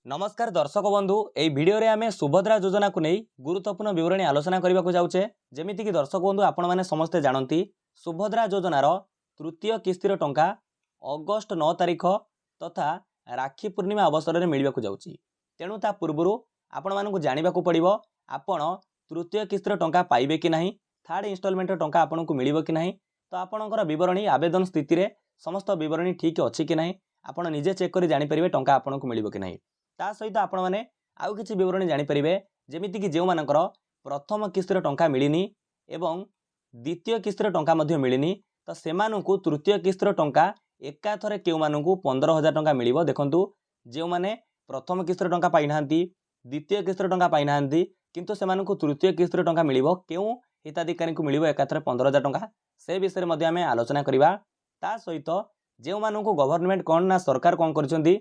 नमस्कार दर्शक बंधु एई वीडियो रे आमे सुभद्रा योजना को नहीं गुरुत्वपूर्ण विवरणी आलोचना करने को जाऊे। जमीती कि दर्शक बंधु आपण मैंने समस्ते जानती सुभद्रा योजनार तृतीय किस्तिर टंका अगस्ट 9 तारिख तथा राखी पूर्णिमा अवसर में मिलवाक जाऊँगी। तेणु ता पूर्व आपण मानक जानवाक पड़ो आपण तृतीय किस्तिर टंका पाइबे कि नहीं, थर्ड इन्स्टॉलमेंट टंका आपन को मिलिबो कि नहीं, तो आपणकर बरणी आवेदन स्थिति रे समस्त बरणी ठीक अच्छी कि नहीं आपण निजे चेक कर जानीपर टंका आपन को मिलिबो कि नहीं। ता सहित आपण मैंने आउ किछि विवरणी जानीपर जमीती कि जो मानकर प्रथम किस्तिर टंका मिलनी एवं द्वितीय किस्तिर टंका मध्य मिलनी तो सेमानंकु तृतीय किस्तिर टंका एकाथरे केउ मानंकु 15,000 टंका मिलिबो। देखंतु जो माने प्रथम किस्तिर टंका पाई नाहंती द्वितीय किस्तिर टंका पाई नाहंती किंतु सेमानंकु तृतीय किस्तिर टंका मिलिबो केउ हिताधिकारी को मिलिबो एकाथरे 15,000 टंका से विषय मध्ये आमे आलोचना करिबा। ता सहित जो मानंकु गवर्नमेंट कोन ना सरकार कोन करछंती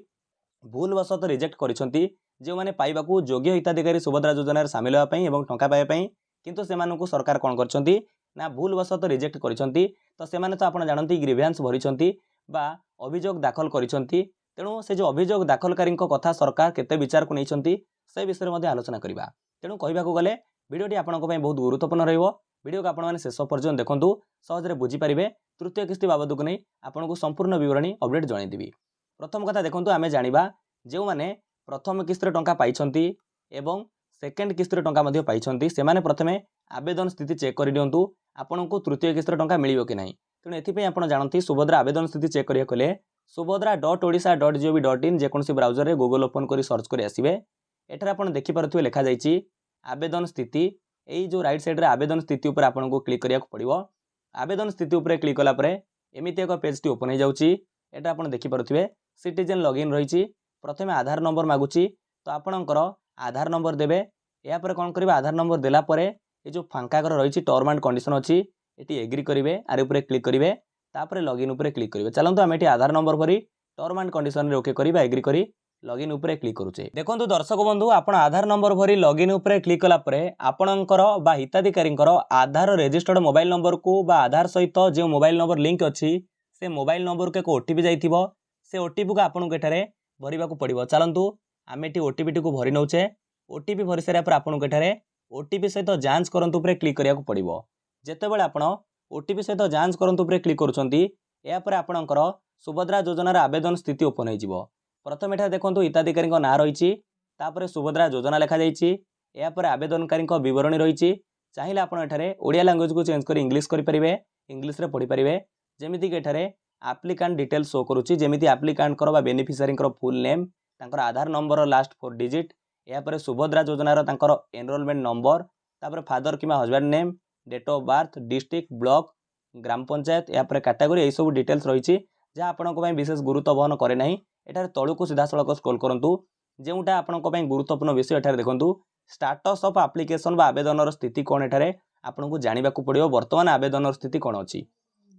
भूलवशत रिजेक्ट करिसंती जो माने पाइबाकू योग्य हिताधिकारी सुभद्रा योजना रे शामिल होआ पई एवं टंका पाइबा पई किंतु सेमानकू सरकार कोन करछंती ना भूलवशत रिजेक्ट करिसंती। तो सेमाने तो आपण जानंती ग्रीवेंस भरिसंती बा अभियोग दाखल करिसंती। तेणु से जो अभियोग दाखलकारी कथा सरकार केते विचार को नैछंती से विषय मध्ये आलोचना करिबा। तेणु कहबाकू गले वीडियोटी आपनको पई बहुत गुरुत्वपूर्ण रहइबो। वीडियो को आपण माने शेष पर्यंत देखंतु सहज रे बुझी परिबे। तृतीय किस्ती बाबद को नै आपनको संपूर्ण विवरणी अपडेट जणाई देबी। प्रथम कथा देखंतु आमे जानिबा जो माने प्रथम किस्तिर टंका पाइछंती एवं सेकेंड किस्तिर टंका मध्ये पाइछंती सेमाने प्रथमे आवेदन स्थिति चेक करि दियंतु आपनको तृतीय किस्तिर टंका मिलिबो कि नाही। तेणु एथि पई आपण जानंती सुभद्रा आवेदन स्थिति चेक करिया कले subhadra.odisha.gov.in जेकोसी ब्राउजर रे गूगल ओपन करी सर्च करी आसीबे। एठार आपण देखि पारुथुवे लेखा जाईची आवेदन स्थिति। एई जो राइट साइड रे आवेदन स्थिति ऊपर आपनको क्लिक करिया पड़िबो। आवेदन स्थिति ऊपर क्लिक कला परे एमिति एक पेज टी ओपन हो जाउची। एटा आपण देखि पारुथुवे सिटीजन लॉगिन रहिची। प्रथमे आधार नंबर मागुची तो आपणकर आधार नंबर देबे। या पर कोन करिवे आधार नंबर देला परे ए जो फांका कर रहिची टर्म एंड कंडीशन अछि एटी एग्री करिवे। आरे ऊपर क्लिक करिवे तापर लॉगिन ऊपर क्लिक करिवे। चलंतु हम एटी आधार नंबर भरी टर्म एंड कंडीशन रे ओके करिवा एग्री करी लॉगिन ऊपर क्लिक करूचे। देखंतु दर्शक बंधु आपण आधार नंबर भरी लॉगिन ऊपर क्लिक कला परे आपणकर बा हिताधिकारींकर आधार रजिस्टर्ड मोबाइल नंबर को बा आधार सहित जो मोबाइल नंबर लिंक अछि से मोबाइल नंबर को एक ओटीपी जाइथिबो। से ओटीपी को आपन केठारे भरिबा को पड़िबो। चलंतु आमे टी ओटीपी टी को भरि नउचे। ओटीपी भरि सारा पर आपन केठारे ओटीपी सहित जांच करंतु ऊपर क्लिक करिया को पड़िबो। जेते बेले आपन ओटीपी सहित जांच करंतु ऊपर क्लिक करूछंती या पर आपनकर सुभद्रा योजना रा आवेदन स्थिति ओपन हो जिवो। प्रथम एठा देखंतु हिताधिकारी को नाम रहिची तापर सुभद्रा योजना लिखा जाईची। या पर आवेदनकारी को विवरणी रहिची। चाहिले आपन एठारे ओडिया लैंग्वेज को चेंज करी इंग्लिश करि परिबे इंग्लिश रे पढि परिबे। जेमिति कि एठारे एप्लिकेंट डिटेल्स शो करूची जेमिति एप्लिकेंट करो बा बेनिफिशियरी करो फुल नेम तांकर आधार नंबर लास्ट 4 डिजिट या पर सुभद्रा योजना रो तांकर एनरोलमेंट नंबर तापर फादर किमा husband name date of birth district block ग्राम पंचायत या पर कैटेगरी ए सब डिटेल्स रहिची जा आपनको पई विशेष गुरुत्व वहन करे नाही। एठारे तळुको सीधा सळक स्क्रॉल करंतु जेउटा आपनको पई गुरुत्वपूर्ण विषय एठारे देखंतु स्टेटस ऑफ एप्लिकेशन बा आवेदनर स्थिति कोन एठारे आपनको जानिबा को पड़ियो वर्तमान आवेदनर स्थिति कोन अछि।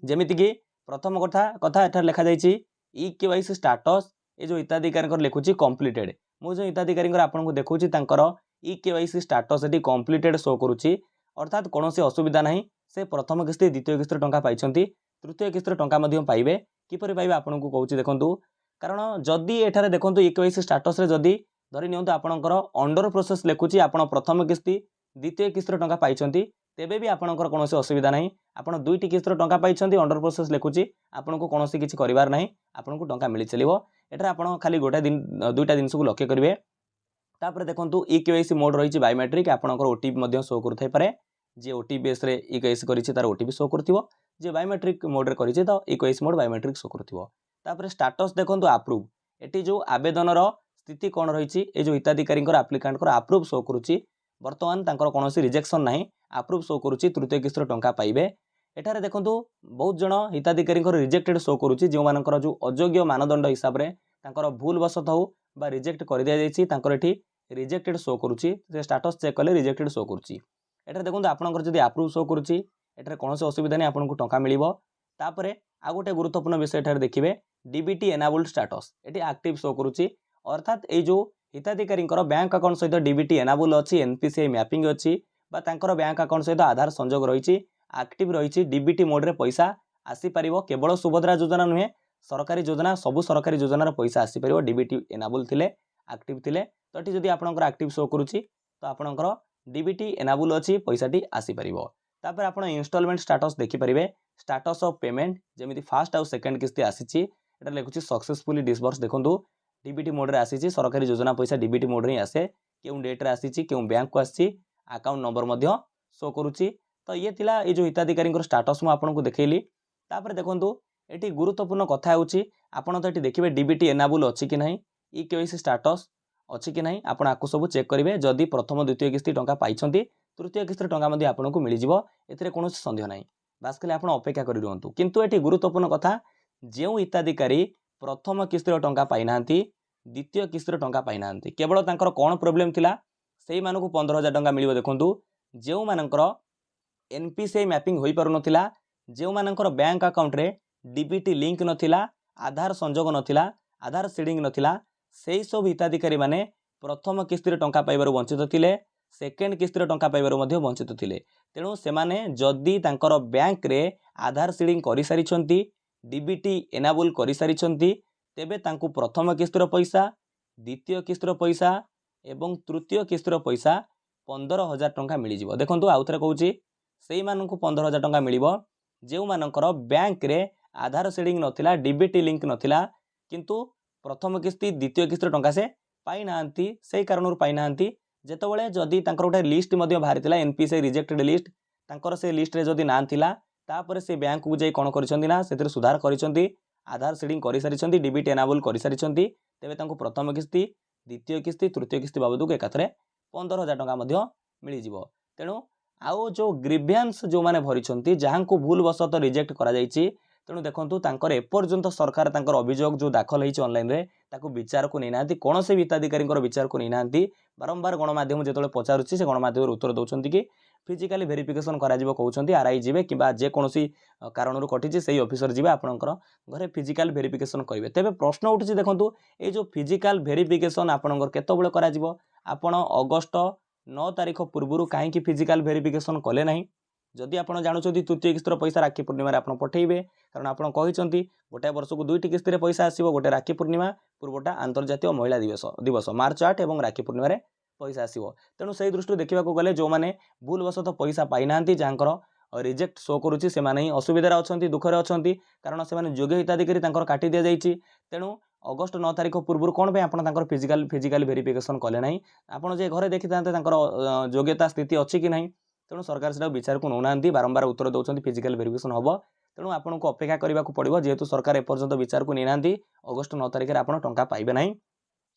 जेमिति कि प्रथम कथा एठार लिखा जाइची ई-केवाईसी स्टेटस ए जो हिताधिकारी लिखुची कंप्लीटेड। मु जो हिताधिकारी आपको देखुची तांकर e-KYC status eighty completed show करूची अर्थात कोनोसी असुविधा नाही। से प्रथम किस्ती द्वितीय किस्ती टंका पाइछंती तृतीय किस्ती टंका मध्यम पाइबे। किपरि पाइबे आपनको कहूची देखंतु कारण जदी एठारे देखंतु ई-केवाईसी स्टेटस रे जदी धरि नियंतु आपनकर अंडर प्रोसेस लिखुची आपण प्रथम किस्ती द्वितीय किस्ती टंका पाइछंती तेबे भी आपनकर कोनोसी असुविधा नाही। आपण दुईटी किस्ती टंका पाइछंती अंडर प्रोसेस लिखुची आपनको कोनोसी किछि करिवार नाही आपनको टंका मिलि चलिबो। एठरा आपण खाली गोटा दिन दुईटा दिन को लक्ष्य करिवे। तापर देखंतु ई-केवाईसी मोड रहिची बायोमेट्रिक आपनकर ओटीपी मध्ये शो करथाय पारे। जे ओटीपी बेस रे ई-केवाईसी करिछि तार ओटीपी शो करथिबो। जे बायोमेट्रिक मोड रे करिछि तो ई-केवाईसी मोड बायोमेट्रिक शो करथिबो। तापर स्टेटस देखंतु अप्रूव एटी जो आवेदनर स्थिति कोन रहिछि ए जो हिताधिकारींकर एप्लिकेंट अप्रूव शो करूछि वर्तमान तांकर कोनोसी रिजेक्शन नाही अप्रूव शो करूछि तृतीय किस्ती टंका पाइबे। एठारे देखंतु बहुत जण हिताधिकारींकर रिजेक्टेड शो करूछि जो मानकर जो अयोग्य मानदंड हिसाब रे तांकर भूल वशत हो बा रिजेक्ट कर दिया जायछि तांकर एठी रिजेक्टेड शो करूछि। से स्टेटस चेक कले रिजेक्टेड शो करूछि। एठारे देखंतु आपनकर जदी अप्रूव शो करूछि एठारे कोनोसी असुविधा नै आपनको टंका मिलिबो। तापरे आ गोटे गुरुत्वपूर्ण विषय एठारे देखिबे डीबीटी एनेबल्ड स्टेटस एठी एक्टिव शो करूछि अर्थात ए जो हिताधिकारींकर बैंक अकाउंट सहित डीबीटी एनेबल अछि एनपीसीआई मैपिंग अछि बा तांकर बैंक अकाउंट सहित आधार संयोग रहिछि एक्टिव रहिछि डीबीटी मोड रे पैसा आसी परिबो। केवल सुभद्रा योजना नुहे सरकारी योजना सबु सरकारी योजनार पैसा आसी परिबो डीबीटी एनेबल थिले आक्टिव थिले तो एठी जदि आपनकर आक्टिव शो करूची तो आपनकर डीबीटी एनाबल अछि पैसाटी आसी परिबो। तापर आपण इंस्टॉलमेंट स्टेटस देखि परिबे स्टेटस ऑफ पेमेंट जेमिति फर्स्ट आउ सेकंड किस्ती आसीची एटा लेखुची सक्सेसफुली डिसबर्स देखंतु डीबीटी मोड रे आसीची सरकारी योजना पैसा डीबीटी मोड रे आसे केउ डेट रे आसीची केउ बैंक को आसीची अकाउंट नंबर मध्य शो करूची। तो ये थिला ए जो हिताधिकारी स्टेटस मु आपनको देखैली। तापर देखंतु एटी गुरुत्वपूर्ण कथा होची आपण तो एटी देखिबे डीबीटी एनाबल अछि कि नाही ई केवाईसी स्टेटस अछि कि नाही आपण आकु सब चेक करिवे जदि प्रथम द्वितीय किस्ती टंका पाइछंती तृतीय किस्ती टंका मध्ये आपनको मिली जिवो एथिरे कोनोसी संदेह नाही बास खाली आपण अपेक्षा करि रहंतु। किंतु एटी गुरुत्वपूर्ण कथा जेउ हिताधिकारी प्रथम किस्ती टंका पाइनांती द्वितीय किस्ती टंका पाइनांती केवल तांकर कोन प्रॉब्लम थिला सेही मानको 15000 टंका मिलिबो। देखंतु जेउ मानकर एनपीसीआई मैपिंग होई पारु नथिला जेउ मानकर बैंक अकाउंट रे डीबीटी लिंक नथिला आधार संजोग नथिला आधार सीडिंग नथिला सेही सब हिताधिकारी माने प्रथम किस्ती टंका पाइबारु वंचित थिले सेकेंड किस्ती टंका पाइबारु मध्ये वंचित थिले। तेणु सेमाने जदि तांकर बैंक रे आधार सीडिंग करि सारिछंती डीबीटी एनाबल करि सारिछंती तेबे तांकु प्रथम किस्ती पैसा द्वितीय किस्ती पैसा एवं तृतीय किस्ती पैसा 15000 टंका मिली जिवो। देखंतु आउथरे कहूची सेही मानकु 15000 टंका मिलिबो जेउ मानकर बैंक रे आधार सीडिंग नथिला डीबीटी लिंक नथिला किंतु प्रथम किस्ती द्वितीय किस्ती टंका से पाई नांती सेही कारणर पाई नांती जेतबेले जदि तांकर उठे लिस्ट मध्ये बाहरितला एनपीसीआई रिजेक्टेड लिस्ट तांकर से लिस्ट रे जदि नाम थिला तापर से बैंक को जाई कोन करिसंती ना सेतिर सुधार करिसंती आधार सीडिंग करि सारिसंती डीबीटी एनाबल करि सारिसंती तेबे तांको प्रथम किस्ती द्वितीय किस्ती तृतीय किस्ती बाबदକୁ एकाथरे 15000 टंका मध्ये मिली जिवो। तेणु आउ जो ग्रीवियंस जो माने भरिसंती जहांको भूल वसत रिजेक्ट करा जाईची तेणु देखंतु तांकर एपर्यंत सरकार तांकर अभियोग जो दाखल होईची ऑनलाइन रे ताको विचार को नै नांती कोन से हिताधिकारी विचार को नै नांती बारंबार गणमाध्यम जेतले पचारुची से गणमाध्यम उत्तर दउछंती कि फिजिकली वेरिफिकेशन करा जिवो कहउछंती आरआई जिवे किबा जे कोनोसी कारणरू कटिची सेही ऑफिसर जिवे आपनकर घरे फिजिकल वेरिफिकेशन करिवे। तेबे प्रश्न उठुची देखंतु ए जो फिजिकल वेरिफिकेशन आपनकर केतबेले करा जिवो आपण अगस्त 9 तारिख पूर्वरु काहे कि फिजिकल वेरिफिकेशन कले नाही जदि आपण जानुछंती तृतीय किस्ती पैसा राखी पूर्णिमा रे आपण पठेइबे कारण आपण कहिसंती गोटे वर्ष को दुईटी किस्ती रे पैसा आसीबो गोटे राखी पूर्णिमा पूर्वटा अंतर्जातीय महिला दिवस मार्च 8 एवं राखी पूर्णिमा रे पैसा आसीबो। तेणु सेही दृष्टि देखिबा को गले जो माने भूल वसत पैसा पाई नांती जांकर रिजेक्ट शो करूची से माने असुविधा रे अछंती दुख रे अछंती कारण से माने योग्य हिताधिकारी तांकर काटी दिया जाईची। तेणु अगस्त 9 तारिख पूर्व कौन पे आपण तांकर फिजिकल वेरिफिकेशन कले नाही आपण जे घरे देखि तांते तांकर योग्यता स्थिति अछि कि नाही तेणु सरकार से विचार को नौनांती बारंबार उत्तर दउछंती फिजिकल वेरिफिकेशन हबो। तेणु आपन को अपेक्षा करबा को पड़िबो जेहेतु सरकार एपर्यंत विचार को नैनांती अगस्त 9 तारिख रे आपण टंका पाइबे नाही।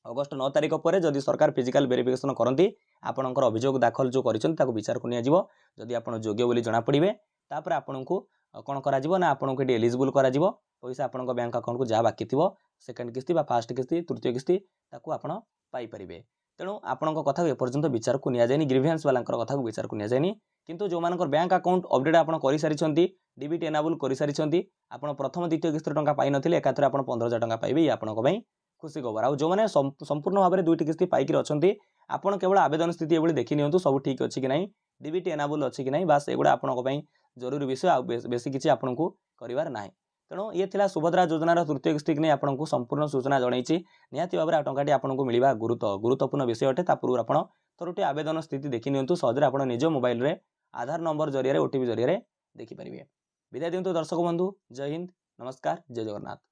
अगस्त 9 तारिख पर जदि सरकार फिजिकल वेरिफिकेशन करंती आपनकर अभियोग दाखल जो करिसंती ताको विचार को निया जिवो जदि आपण योग्य बोली जणा पड़िबे तापर आपण को कोन करा जिवो ना आपण को एलिजिबल करा जिवो पैसा आपण बैंक अकाउंट को जा बाकी थिवो सेकंड किस्ती बा फर्स्ट किस्ती तृतीय किस्ती ताको आपण पाई परिबे। तेणु आपण कथा एपर्यंत विचार को निया जायनी ग्रीवियंस वालांकर कथा को विचार को निया जायनी किंतु जो मानकर बैंक अकाउंट अपडेट आपण करि सारिसंती डीबीटी एनाबल करि सारिसंती आपण प्रथम द्वितीय किस्ती टंका पाई नथिले एकाथरे आपण 15000 टंका पाइबे आपण को पई खुशी खबर। आ जो माने संपूर्ण भाव में दुईटी किस्ती पाइक अछंती आपण केवल आवेदन स्थिति एबोली देखि नियंतु सब ठीक अछि कि नाही डीबीटी एनाबल अछि कि नाही बास एगुडा आपण को पई जरूरी विषय आ बेसी किछि आपण को करिवार नाही। तेणु ये थिला सुभद्रा योजनार तृतीय किस्ती कि नहीं आपण को संपूर्ण सूचना जणाइछि निहाती भाव में टंकाटी आपण को मिलिबा गुरुत्वपूर्ण विषय अटे ता पूर्व आपण थोरटी आवेदन स्थिति देखि नियंतु सहजरे आपण निज मोबाइल रे आधार नंबर जरिया ओटीपी जरिया देखि परिबे। विदाय दियंतु दर्शक बंधु जय हिंद नमस्कार जय जगन्नाथ।